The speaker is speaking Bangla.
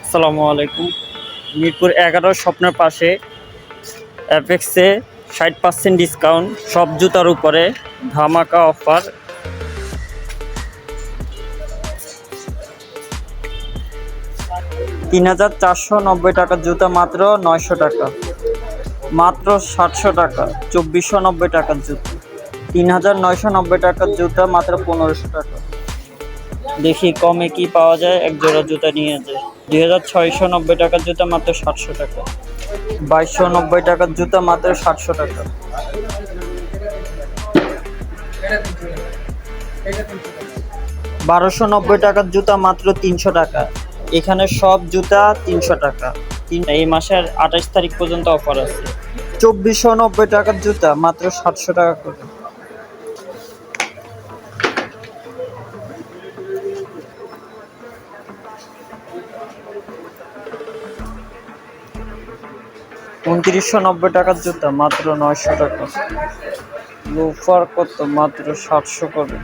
আসসালামু আলাইকুম। মিরপুর 11 স্বপ্নের পাশে অ্যাপেক্সে 60% ডিসকাউন্ট সব জুতার উপরে ধামাকা অফার। 3490 টাকার জুতা মাত্র 900 টাকা, মাত্র 700 টাকা। 2490 টাকার জুতা, 3990 টাকার জুতা মাত্র 1500 টাকা। দেখি কমে কি পাওয়া যায়, এক জোড়া জুতা নিয়ে যায়। 2690 টাকার জুতা মাত্র 700 টাকা, 2290 টাকার জুতা মাত্র 700 টাকা। 1290 টাকার জুতা মাত্র 300 টাকা। এখানে সব জুতা 300 টাকা। এই মাসের 28 তারিখ পর্যন্ত অফার আছে। 2490 টাকার জুতা মাত্র 700 টাকা করে। 2990 টাকার জুতা মাত্র 900 টাকা। লোফার কত? মাত্র 700 করে।